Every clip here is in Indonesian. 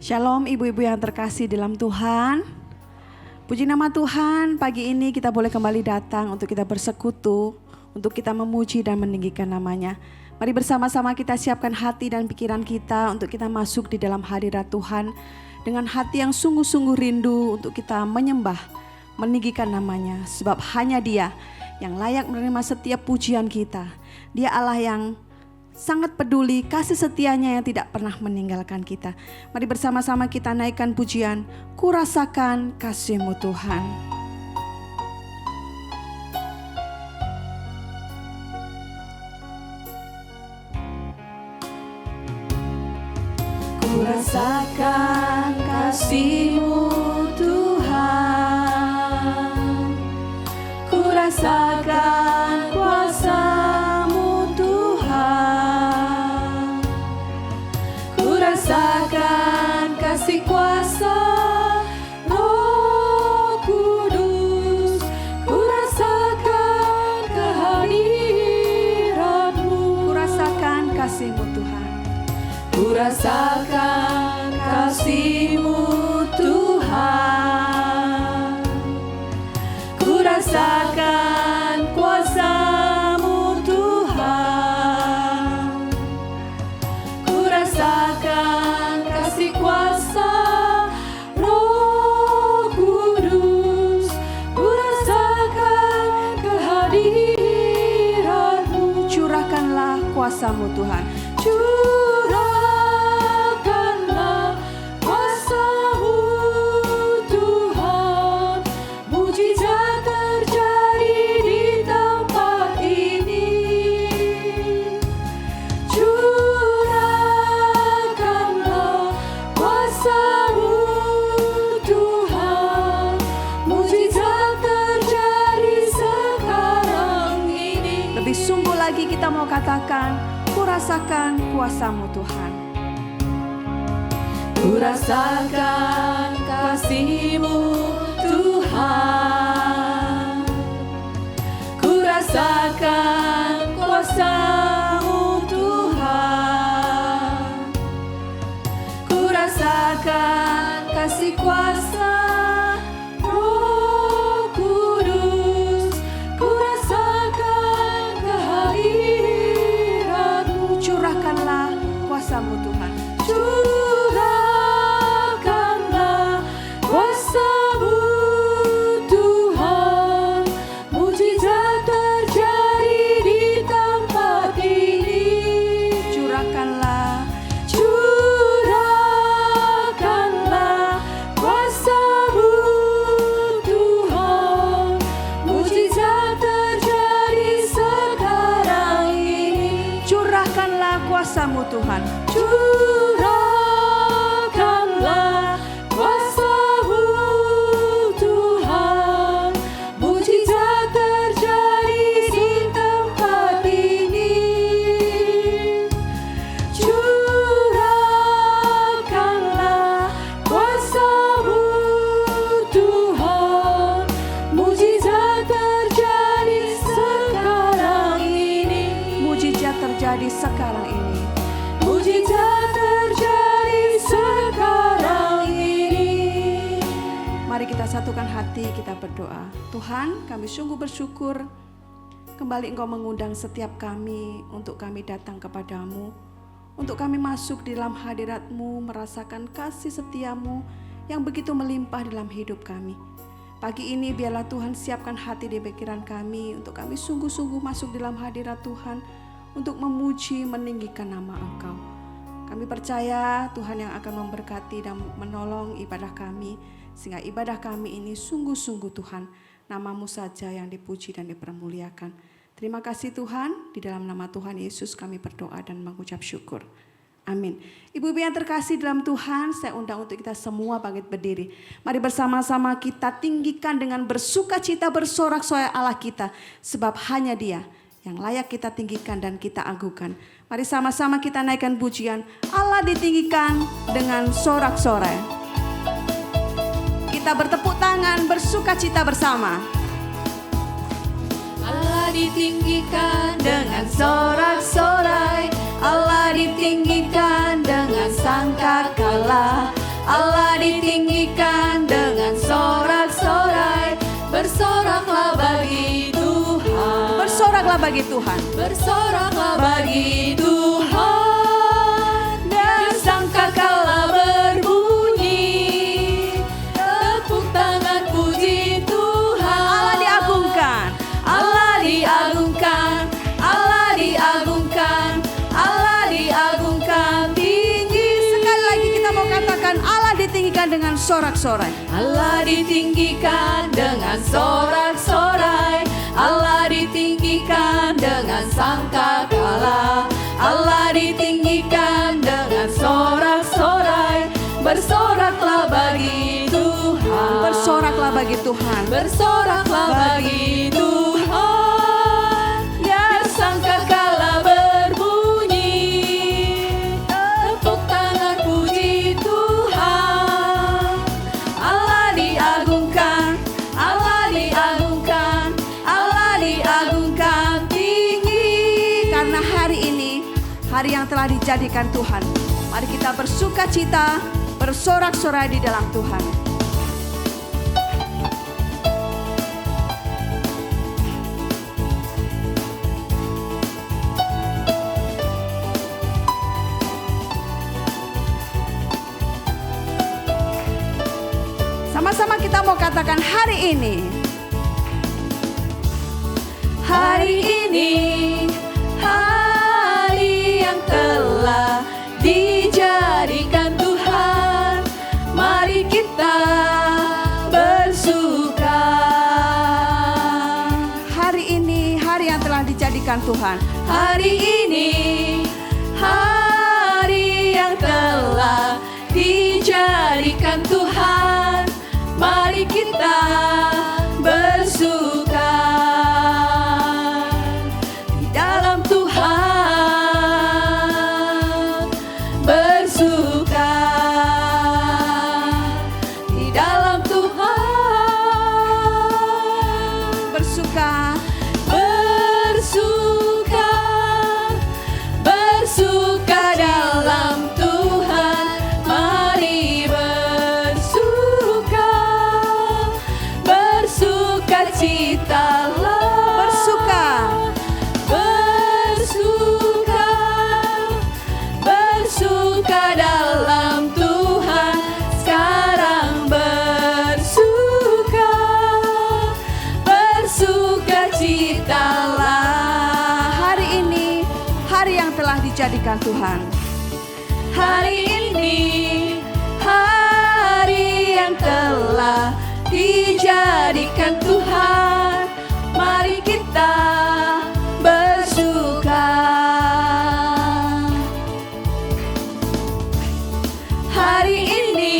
Shalom ibu-ibu yang terkasih dalam Tuhan. Puji nama Tuhan, pagi ini kita boleh kembali datang untuk kita bersekutu, untuk kita memuji dan meninggikan namanya. Mari bersama-sama kita siapkan hati dan pikiran kita untuk kita masuk di dalam hadirat Tuhan dengan hati yang sungguh-sungguh rindu untuk kita menyembah, meninggikan namanya. Sebab hanya Dia yang layak menerima setiap pujian kita. Dia Allah yang sangat peduli, kasih setianya yang tidak pernah meninggalkan kita. Mari bersama-sama kita naikkan pujian, ku rasakan kasih-Mu Tuhan. Ku rasakan kasih-Mu Tuhan, ku rasakan kuasa-Mu Tuhan, ku rasakan kasih kuasa Roh Kudus, ku rasakan kehadirat-Mu. Ku rasakan kasih-Mu Tuhan, ku rasakan kasih-Mu Tuhan, ku rasakan kuasa-Mu Tuhan, ku rasakan kasih kuasa Roh Kudus, ku rasakan kehadirat-Mu. Curahkanlah kuasa-Mu Tuhan, curahkanlah kuasa-Mu Tuhan. Mujizat terjadi di tempat ini. Curahkanlah kuasa-Mu Tuhan. Mujizat terjadi sekarang ini. Lebih sungguh lagi kita mau katakan, ku rasakan kuasa-Mu Tuhan. Ku rasakan kasih-Mu Tuhan, ku rasakan kuasa-Mu Tuhan, ku rasakan kasih kuasa Roh Kudus, ku rasakan kehadirat-Mu. Curahkanlah kuasa-Mu Tuhan, curahkanlah kuasa-Mu Tuhan. Mujizat terjadi di tempat ini. Curahkanlah, curahkanlah kuasa-Mu Tuhan. Mujizat terjadi sekarang ini. Curahkanlah kuasa-Mu Tuhan, curahkanlah kuasa-Mu Tuhan. Mujizat terjadi di tempat ini. Curahkanlah kuasa-Mu Tuhan. Mujizat terjadi sekarang ini. Mujizat terjadi sekarang ini. Mujizat terjadi sekarang ini. Mari kita satukan hati, kita berdoa. Tuhan, kami sungguh bersyukur kembali Engkau mengundang setiap kami untuk kami datang kepadamu, untuk kami masuk di dalam hadirat-Mu, merasakan kasih setia-Mu yang begitu melimpah dalam hidup kami. Pagi ini biarlah Tuhan siapkan hati di pikiran kami untuk kami sungguh-sungguh masuk dalam hadirat Tuhan untuk memuji, meninggikan nama Engkau. Kami percaya Tuhan yang akan memberkati dan menolong ibadah kami, sehingga ibadah kami ini sungguh-sungguh Tuhan, nama-Mu saja yang dipuji dan dipermuliakan. Terima kasih Tuhan, di dalam nama Tuhan Yesus kami berdoa dan mengucap syukur. Amin. Ibu-ibu yang terkasih dalam Tuhan, saya undang untuk kita semua bangkit berdiri. Mari bersama-sama kita tinggikan dengan bersukacita bersorak-sorai Allah kita, sebab hanya Dia yang layak kita tinggikan dan kita agungkan. Mari sama-sama kita naikkan pujian, Allah ditinggikan dengan sorak-sorai. Kita bertepuk tangan bersukacita bersama. Allah ditinggikan dengan sorak-sorai, Allah ditinggikan dengan sangkakala, Allah ditinggikan dengan sorak-sorai. Bersoraklah bagi Tuhan. Bersoraklah bagi Tuhan. Bersoraklah bagi Tuhan. Dan sangkakala berbunyi. Tepuk tangan puji Tuhan. Allah diagungkan. Allah diagungkan. Allah diagungkan. Allah diagungkan tinggi. Sekali lagi kita mau katakan Allah ditinggikan dengan sorak-sorai. Allah ditinggikan dengan sorak-sorai. Allah ditinggikan dengan sangkakala. Allah ditinggikan dengan sorak-sorai. Bersoraklah bagi Tuhan. Bersoraklah bagi Tuhan. Bersoraklah bagi Tuhan. Ya sangkakala berbunyi. Tepuk tangan puji Tuhan. Allah diagungkan. Allah diagungkan. Allah diagungkan tinggi. Karena hari ini hari yang telah dijadikan Tuhan, mari kita bersuka cita, bersorak-sorai di dalam Tuhan. Sama-sama kita mau katakan hari ini. Hari ini, hari yang telah dijadikan Tuhan. Mari kita bersuka. Hari ini, hari yang telah dijadikan Tuhan. Hari ini, hari yang telah dijadikan Tuhan. Mari kita bersuka di dalam Tuhan. Bersuka di dalam Tuhan. Bersuka, bersuka, bersuka dalam Tuhan. Mari bersuka, bersuka citalah. Bersuka, bersuka, bersuka dalam Tuhan. Sekarang bersuka, bersuka citalah. Hari ini hari yang telah dijadikan Tuhan. Hari ini hari yang telah dijadikan Tuhan. Mari kita bersuka. Hari ini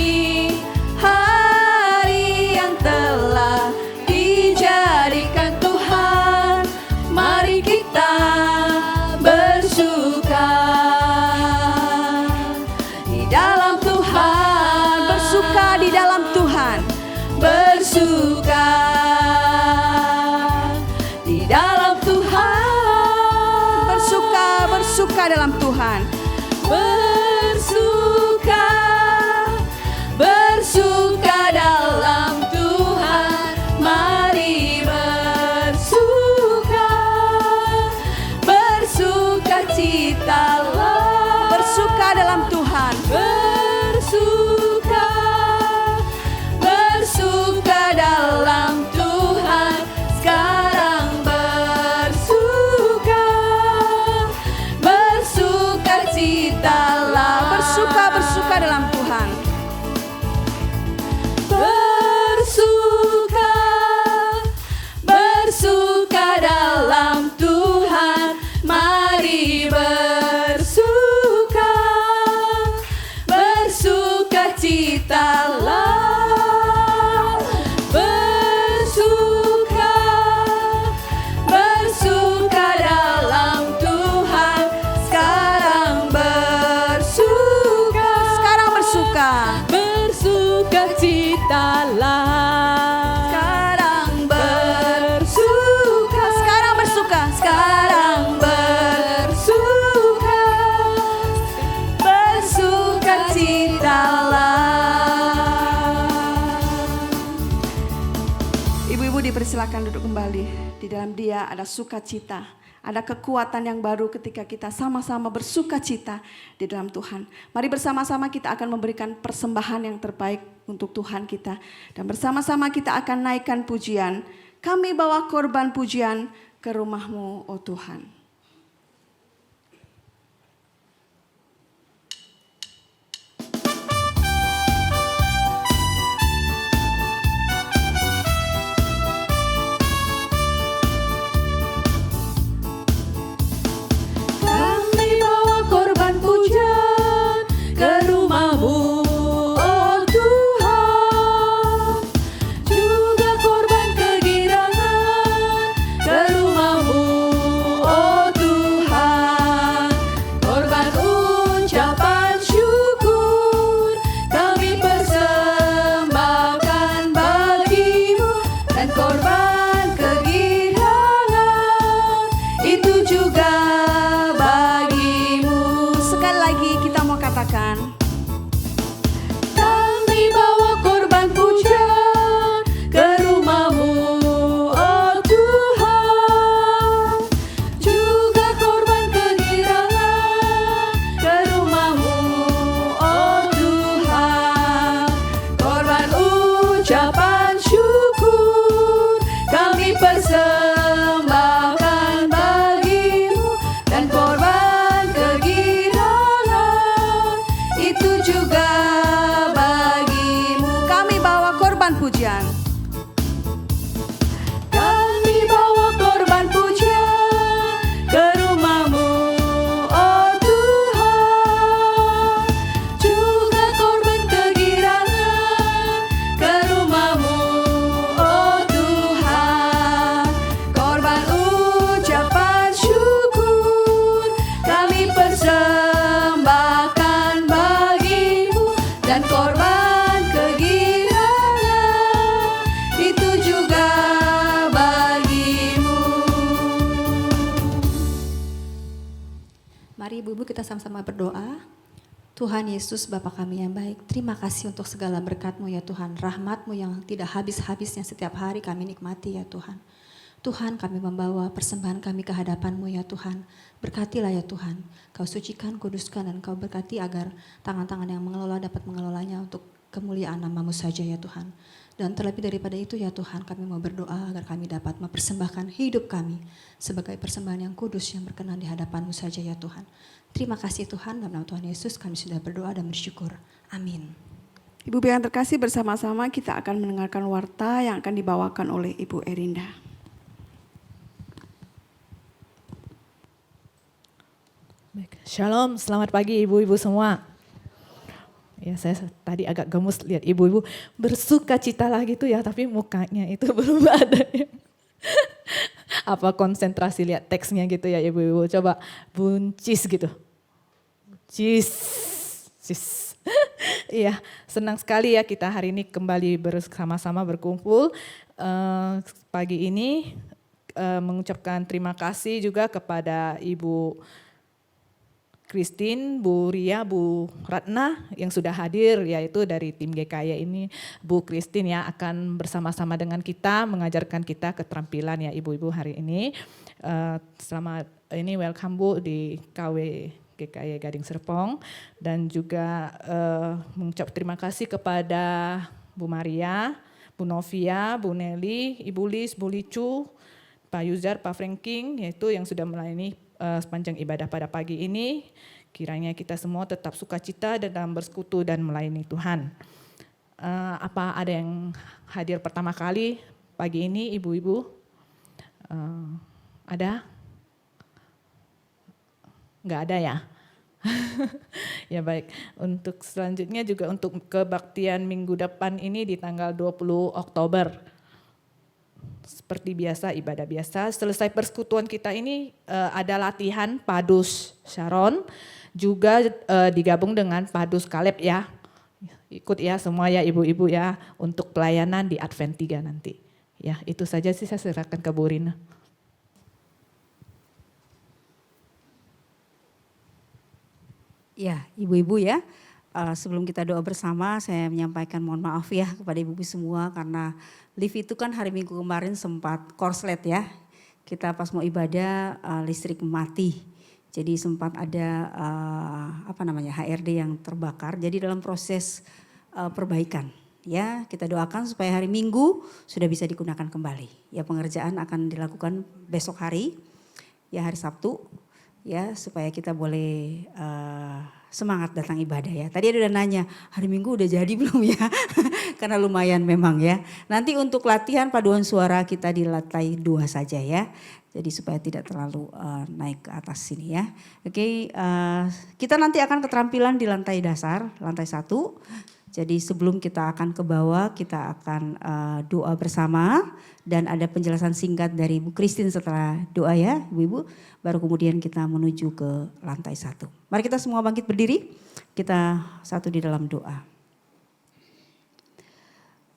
hari yang telah dijadikan Tuhan. Mari kita bersuka di dalam Tuhan. Bersuka di dalam Tuhan. Bersuka Ibu dipersilakan duduk kembali. Di dalam Dia ada sukacita, ada kekuatan yang baru ketika kita sama-sama bersukacita di dalam Tuhan. Mari bersama-sama kita akan memberikan persembahan yang terbaik untuk Tuhan kita. Dan bersama-sama kita akan naikkan pujian. Kami bawa korban pujian ke rumah-Mu, oh Tuhan. Ibu-ibu kita sama-sama berdoa. Tuhan Yesus Bapa kami yang baik, terima kasih untuk segala berkat-Mu ya Tuhan. Rahmat-Mu yang tidak habis-habisnya setiap hari kami nikmati ya Tuhan. Tuhan, kami membawa persembahan kami ke hadapan-Mu ya Tuhan. Berkatilah ya Tuhan, Kau sucikan, kuduskan, dan Kau berkati agar tangan-tangan yang mengelola dapat mengelolanya untuk kemuliaan nama-Mu saja ya Tuhan. Dan terlebih daripada itu ya Tuhan, kami mau berdoa agar kami dapat mempersembahkan hidup kami sebagai persembahan yang kudus yang berkenan di hadapan-Mu saja ya Tuhan. Terima kasih Tuhan, dalam nama Tuhan Yesus kami sudah berdoa dan bersyukur. Amin. Ibu yang terkasih, bersama-sama kita akan mendengarkan warta yang akan dibawakan oleh Ibu Erinda. Shalom, selamat pagi ibu-ibu semua. Ya, saya tadi agak gemes lihat ibu-ibu bersuka cita lah gitu ya, tapi mukanya itu belum ada ya. Apa konsentrasi lihat teksnya gitu ya ibu-ibu, coba buncis gitu. Cis. Iya, senang sekali ya kita hari ini kembali bersama-sama berkumpul. Pagi ini mengucapkan terima kasih juga kepada Ibu Christine, Bu Ria, Bu Ratna yang sudah hadir, yaitu dari tim GKY ini. Bu Christine ya akan bersama-sama dengan kita mengajarkan kita keterampilan ya ibu-ibu hari ini. Selamat ini welcome Bu di KW GKY Gading Serpong, dan juga mengucap terima kasih kepada Bu Maria, Bu Novia, Bu Nelly, Ibu Lis, Bu Licu, Pak Yuzar, Pak Franking, yaitu yang sudah melayani sepanjang ibadah pada pagi ini. Kiranya kita semua tetap sukacita dalam bersekutu dan melayani Tuhan. Apa ada yang hadir pertama kali pagi ini ibu-ibu? Ada? Enggak ada ya? Ya baik, untuk selanjutnya juga untuk kebaktian minggu depan ini di tanggal 20 Oktober. Seperti biasa, ibadah biasa. Selesai persekutuan kita ini ada latihan Padus Sharon, juga digabung dengan Padus Kaleb ya. Ikut ya semua ya ibu-ibu ya untuk pelayanan di Advent 3 nanti. Ya itu saja sih, saya serahkan ke Bu Rina. Ya ibu-ibu ya, sebelum kita doa bersama, saya menyampaikan mohon maaf ya kepada ibu-ibu semua karena lift itu kan hari Minggu kemarin sempat korslet ya. Kita pas mau ibadah listrik mati, jadi sempat ada HRD yang terbakar. Jadi dalam proses perbaikan ya, kita doakan supaya hari Minggu sudah bisa digunakan kembali. Ya pengerjaan akan dilakukan besok hari, ya hari Sabtu ya supaya kita boleh semangat datang ibadah ya. Tadi ada udah nanya, hari Minggu udah jadi belum ya? Karena lumayan memang ya. Nanti untuk latihan paduan suara kita di lantai 2 saja ya. Jadi supaya tidak terlalu naik ke atas sini ya. Oke, kita nanti akan keterampilan di lantai dasar, lantai 1. Jadi sebelum kita akan ke bawah, kita akan doa bersama dan ada penjelasan singkat dari Bu Christine setelah doa ya, Ibu-ibu. Baru kemudian kita menuju ke lantai 1. Mari kita semua bangkit berdiri, kita satu di dalam doa.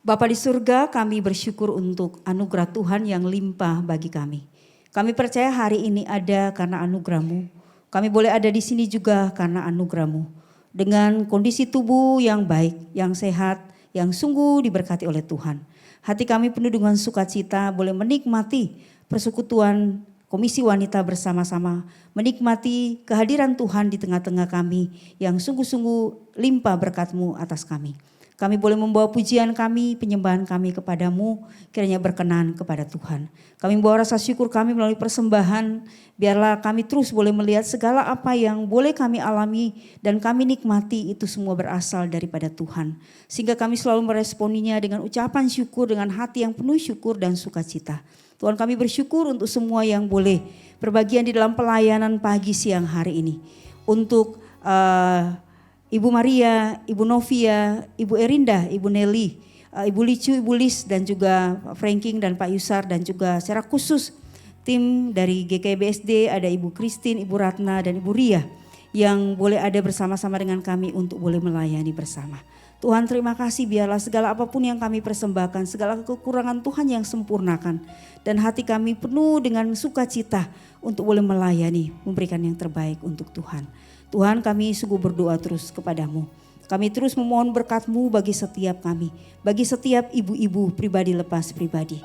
Bapa di surga, kami bersyukur untuk anugerah Tuhan yang limpah bagi kami. Kami percaya hari ini ada karena anugerah-Mu. Kami boleh ada di sini juga karena anugerah-Mu. Dengan kondisi tubuh yang baik, yang sehat, yang sungguh diberkati oleh Tuhan. Hati kami penuh dengan sukacita boleh menikmati persekutuan Komisi Wanita bersama-sama. Menikmati kehadiran Tuhan di tengah-tengah kami yang sungguh-sungguh limpah berkat-Mu atas kami. Kami boleh membawa pujian kami, penyembahan kami kepadamu, kiranya berkenan kepada Tuhan. Kami membawa rasa syukur kami melalui persembahan, biarlah kami terus boleh melihat segala apa yang boleh kami alami dan kami nikmati itu semua berasal daripada Tuhan. Sehingga kami selalu meresponinya dengan ucapan syukur, dengan hati yang penuh syukur dan sukacita. Tuhan kami bersyukur untuk semua yang boleh berbagian di dalam pelayanan pagi siang hari ini. Untuk Ibu Maria, Ibu Novia, Ibu Erinda, Ibu Nelly, Ibu Licu, Ibu Lis dan juga Pak Franking dan Pak Yusar dan juga secara khusus tim dari GKBSD ada Ibu Christine, Ibu Ratna dan Ibu Ria yang boleh ada bersama-sama dengan kami untuk boleh melayani bersama. Tuhan terima kasih biarlah segala apapun yang kami persembahkan, segala kekurangan Tuhan yang sempurnakan dan hati kami penuh dengan sukacita untuk boleh melayani, memberikan yang terbaik untuk Tuhan. Tuhan kami sungguh berdoa terus kepadamu. Kami terus memohon berkat-Mu bagi setiap kami. Bagi setiap ibu-ibu pribadi lepas pribadi.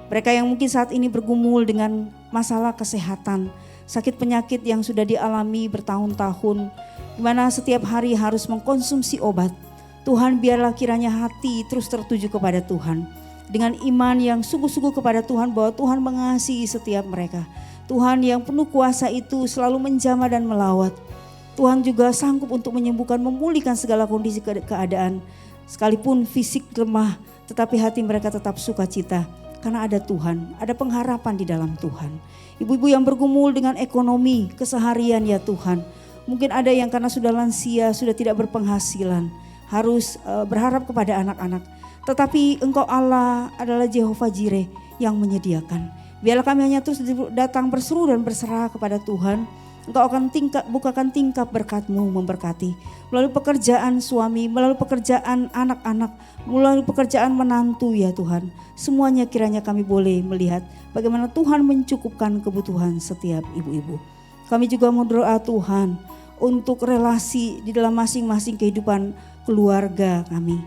Mereka yang mungkin saat ini bergumul dengan masalah kesehatan. Sakit penyakit yang sudah dialami bertahun-tahun. Di mana setiap hari harus mengkonsumsi obat. Tuhan biarlah kiranya hati terus tertuju kepada Tuhan. Dengan iman yang sungguh-sungguh kepada Tuhan bahwa Tuhan mengasihi setiap mereka. Tuhan yang penuh kuasa itu selalu menjamah dan melawat. Tuhan juga sanggup untuk menyembuhkan, memulihkan segala kondisi keadaan. Sekalipun fisik lemah, tetapi hati mereka tetap sukacita. Karena ada Tuhan, ada pengharapan di dalam Tuhan. Ibu-ibu yang bergumul dengan ekonomi, keseharian ya Tuhan. Mungkin ada yang karena sudah lansia, sudah tidak berpenghasilan. Harus berharap kepada anak-anak. Tetapi Engkau Allah adalah Jehovah Jireh yang menyediakan. Biarlah kami hanya terus datang berseru dan berserah kepada Tuhan. Engkau akan bukakan tingkap berkat-Mu memberkati. Melalui pekerjaan suami, melalui pekerjaan anak-anak, melalui pekerjaan menantu ya Tuhan. Semuanya kiranya kami boleh melihat bagaimana Tuhan mencukupkan kebutuhan setiap ibu-ibu. Kami juga berdoa Tuhan untuk relasi di dalam masing-masing kehidupan keluarga kami.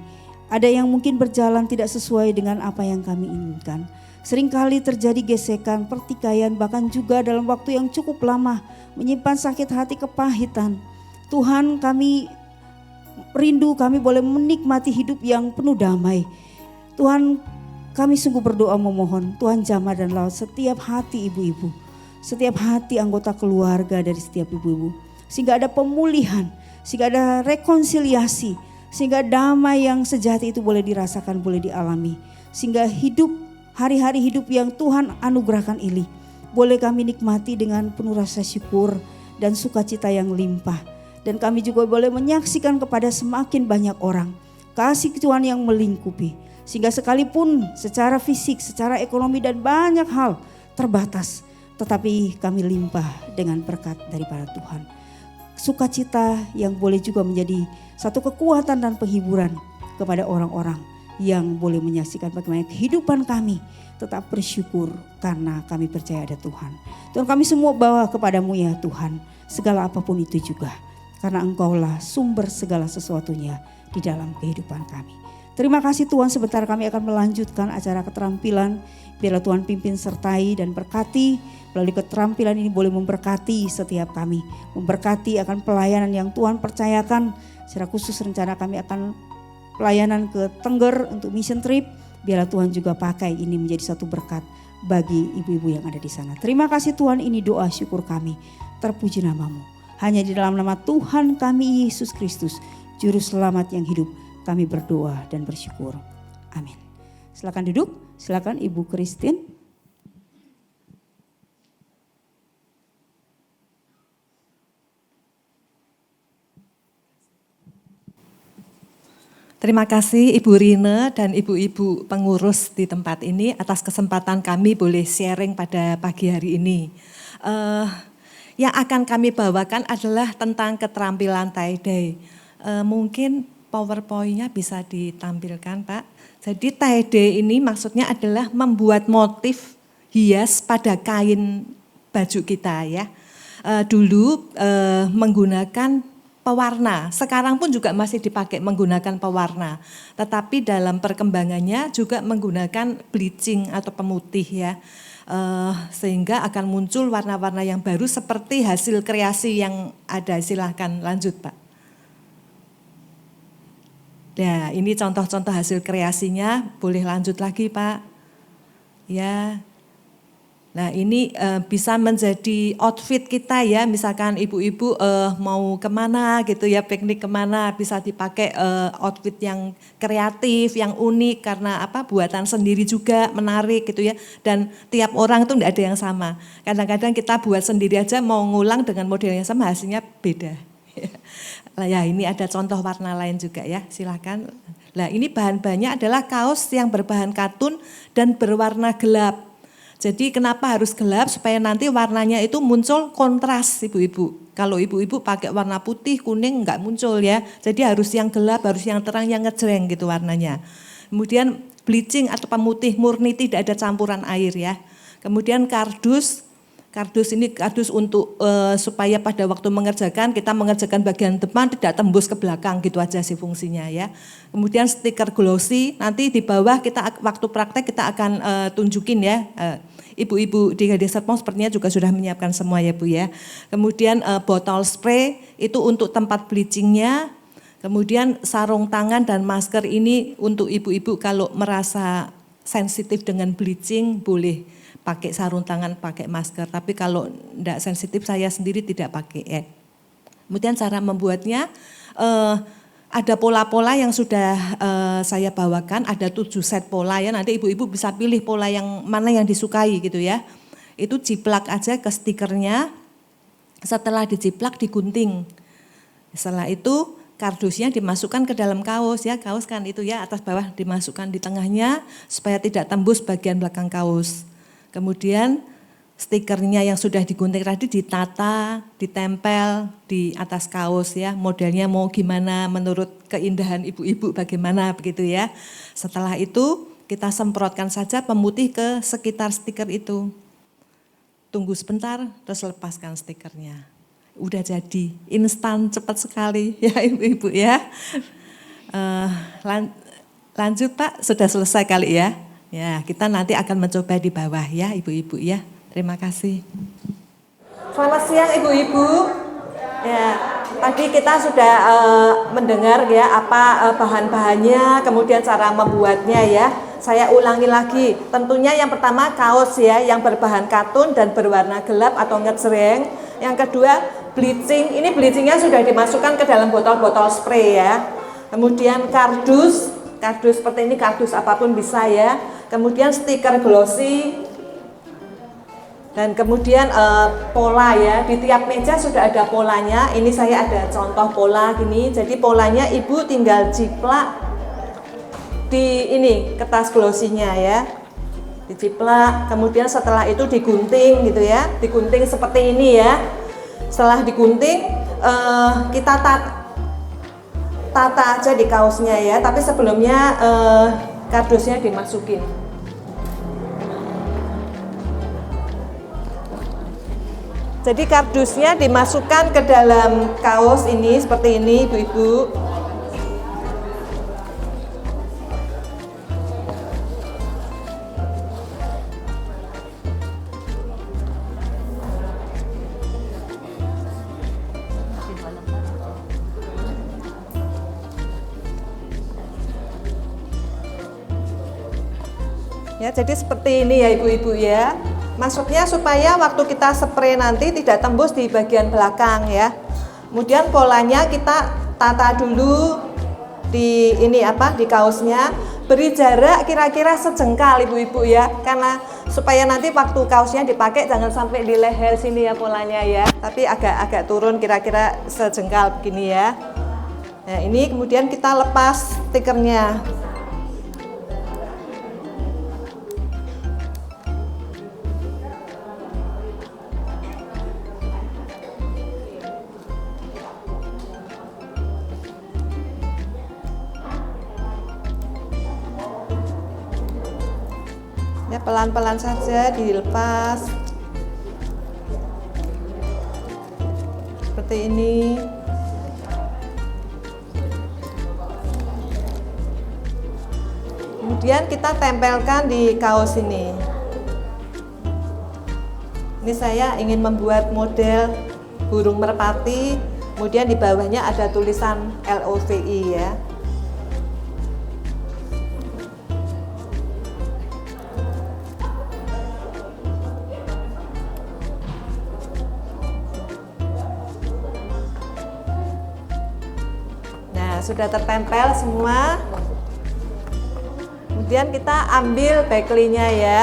Ada yang mungkin berjalan tidak sesuai dengan apa yang kami inginkan. Seringkali terjadi gesekan, pertikaian, bahkan juga dalam waktu yang cukup lama menyimpan sakit hati, kepahitan. Tuhan kami rindu, kami boleh menikmati hidup yang penuh damai. Tuhan kami sungguh berdoa memohon, Tuhan jamah dan laut setiap hati ibu-ibu, setiap hati anggota keluarga dari setiap ibu-ibu. Sehingga ada pemulihan, sehingga ada rekonsiliasi, sehingga damai yang sejati itu boleh dirasakan, boleh dialami. Sehingga hidup hari-hari hidup yang Tuhan anugerahkan ini boleh kami nikmati dengan penuh rasa syukur dan sukacita yang limpah. Dan kami juga boleh menyaksikan kepada semakin banyak orang kasih Tuhan yang melingkupi. Sehingga sekalipun secara fisik, secara ekonomi dan banyak hal terbatas, tetapi kami limpah dengan berkat daripada Tuhan. Sukacita yang boleh juga menjadi satu kekuatan dan penghiburan kepada orang-orang yang boleh menyaksikan bagaimana kehidupan kami tetap bersyukur karena kami percaya ada Tuhan. Tuhan kami semua bawa kepadamu ya Tuhan, segala apapun itu juga. karena Engkaulah sumber segala sesuatunya di dalam kehidupan kami. Terima kasih Tuhan, sebentar kami akan melanjutkan acara keterampilan. Biarlah Tuhan pimpin sertai dan berkati. Melalui keterampilan ini boleh memberkati setiap kami. Memberkati akan pelayanan yang Tuhan percayakan. Secara khusus rencana kami akan pelayanan ke Tengger untuk mission trip. Biarlah Tuhan juga pakai ini menjadi satu berkat bagi ibu-ibu yang ada di sana. Terima kasih Tuhan, ini doa syukur kami. Terpuji namamu. Hanya di dalam nama Tuhan kami Yesus Kristus, Juru Selamat yang hidup, kami berdoa dan bersyukur. Amin. Silakan duduk, silakan Ibu Christine. Terima kasih Ibu Rine dan ibu-ibu pengurus di tempat ini atas kesempatan kami boleh sharing pada pagi hari ini. Yang akan kami bawakan adalah tentang keterampilan tie-dye. Mungkin PowerPoint-nya bisa ditampilkan Pak. Jadi tie-dye ini maksudnya adalah membuat motif hias pada kain baju kita ya. Dulu menggunakan pewarna, sekarang pun juga masih dipakai menggunakan pewarna. Tetapi dalam perkembangannya juga menggunakan bleaching atau pemutih ya. Sehingga akan muncul warna-warna yang baru seperti hasil kreasi yang ada. Silahkan lanjut Pak. Nah ini contoh-contoh hasil kreasinya, boleh lanjut lagi Pak. Ya. Nah ini bisa menjadi outfit kita ya, misalkan ibu-ibu mau kemana gitu ya, piknik kemana, bisa dipakai outfit yang kreatif, yang unik karena apa, buatan sendiri juga, menarik gitu ya. Dan tiap orang itu enggak ada yang sama. Kadang-kadang kita buat sendiri aja mau ngulang dengan model yang sama hasilnya beda. Ya ini ada contoh warna lain juga ya, silakan. Nah ini bahan-bahannya adalah kaos yang berbahan katun dan berwarna gelap. Jadi kenapa harus gelap? Supaya nanti warnanya itu muncul kontras ibu-ibu. Kalau ibu-ibu pakai warna putih, kuning enggak muncul ya. Jadi harus yang gelap, harus yang terang, yang ngejreng gitu warnanya. Kemudian bleaching atau pemutih murni, tidak ada campuran air ya. Kemudian kardus ini kardus untuk supaya pada waktu mengerjakan, kita mengerjakan bagian depan tidak tembus ke belakang gitu aja sih fungsinya ya. Kemudian stiker glossy, nanti di bawah kita waktu praktek kita akan tunjukin ya. Ibu-ibu di Gading Serpong sepertinya juga sudah menyiapkan semua ya Bu ya. Kemudian botol spray itu untuk tempat bleachingnya. Kemudian sarung tangan dan masker ini untuk ibu-ibu kalau merasa sensitif dengan bleaching boleh pakai sarung tangan, pakai masker. Tapi kalau tidak sensitif saya sendiri tidak pakai ya. Kemudian cara membuatnya ada pola-pola yang sudah saya bawakan, ada 7 set pola ya, nanti ibu-ibu bisa pilih pola yang mana yang disukai gitu ya. Itu jiplak aja ke stikernya, setelah dijiplak digunting. Setelah itu kardusnya dimasukkan ke dalam kaos ya, kaos kan itu ya atas bawah dimasukkan di tengahnya supaya tidak tembus bagian belakang kaos. Kemudian stikernya yang sudah digunting tadi ditata, ditempel di atas kaos ya. Modelnya mau gimana menurut keindahan ibu-ibu bagaimana begitu ya. Setelah itu kita semprotkan saja pemutih ke sekitar stiker itu. Tunggu sebentar terus lepaskan stikernya. Udah jadi, instan cepat sekali ya ibu-ibu ya. Lanjut Pak, sudah selesai kali ya. Ya kita nanti akan mencoba di bawah ya ibu-ibu ya. Terima kasih. Selamat siang ibu-ibu. Ya, tadi kita sudah mendengar ya apa bahan-bahannya, kemudian cara membuatnya ya. Saya ulangi lagi. Tentunya yang pertama kaos ya, yang berbahan katun dan berwarna gelap atau ngejreng. Yang kedua bleaching. Ini bleachingnya sudah dimasukkan ke dalam botol-botol spray ya. Kemudian kardus seperti ini, kardus apapun bisa ya. Kemudian stiker glossy. Dan kemudian pola ya, di tiap meja sudah ada polanya. Ini saya ada contoh pola gini. Jadi polanya ibu tinggal jiplak di ini kertas glossinya ya. Dijiplak, kemudian setelah itu digunting gitu ya. Digunting seperti ini ya. Setelah digunting kita tata aja di kaosnya ya. Tapi sebelumnya kardusnya dimasukin. Jadi kardusnya dimasukkan ke dalam kaos ini seperti ini, ibu-ibu. Ya, jadi seperti ini ya ibu-ibu ya. Masuknya supaya waktu kita spray nanti tidak tembus di bagian belakang ya. Kemudian polanya kita tata dulu di ini di kaosnya. Beri jarak kira-kira sejengkal ibu-ibu ya. Karena supaya nanti waktu kaosnya dipakai jangan sampai di leher sini ya polanya ya. Tapi agak turun kira-kira sejengkal begini ya. Nah, ini kemudian kita lepas stikernya. Ya, pelan-pelan saja dilepas seperti ini. Kemudian kita tempelkan di kaos ini. Ini saya ingin membuat model burung merpati, kemudian di bawahnya ada tulisan LOVI ya. Sudah tertempel semua. Kemudian kita ambil backline-nya ya.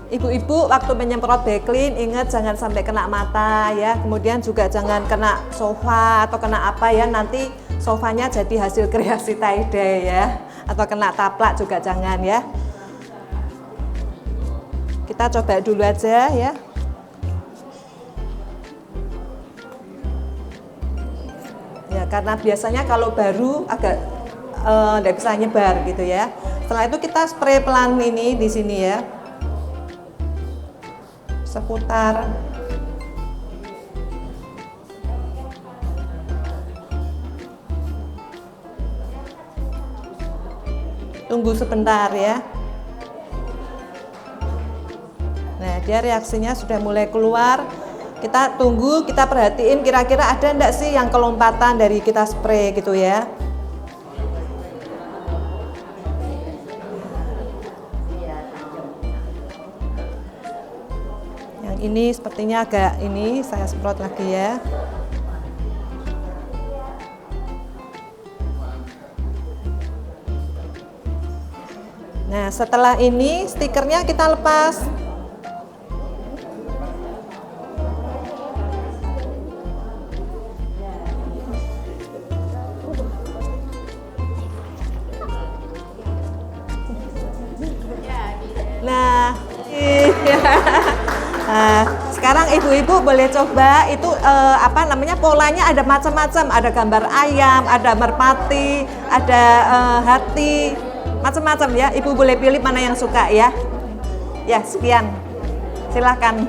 Ibu-ibu waktu menyemprot backline ingat jangan sampai kena mata ya. Kemudian juga jangan kena sofa atau kena apa ya, nanti sofanya jadi hasil kreasi tie-dye ya. Atau kena taplak juga jangan ya. Kita coba dulu aja ya. Ya, karena biasanya kalau baru agak tidak bisa nyebar gitu ya. Setelah itu kita spray pelan ini di sini ya, seputar. Tunggu sebentar ya. Nah, dia reaksinya sudah mulai keluar. Kita tunggu, kita perhatiin kira-kira ada enggak sih yang kelompatan dari kita spray gitu ya. Yang ini sepertinya agak ini, saya semprot lagi ya. Nah, setelah ini stikernya kita lepas. Nah, sekarang ibu-ibu boleh coba itu polanya ada macam-macam, ada gambar ayam, ada merpati, ada hati, macam-macam ya. Ibu boleh pilih mana yang suka ya. Ya, sekian. Silakan.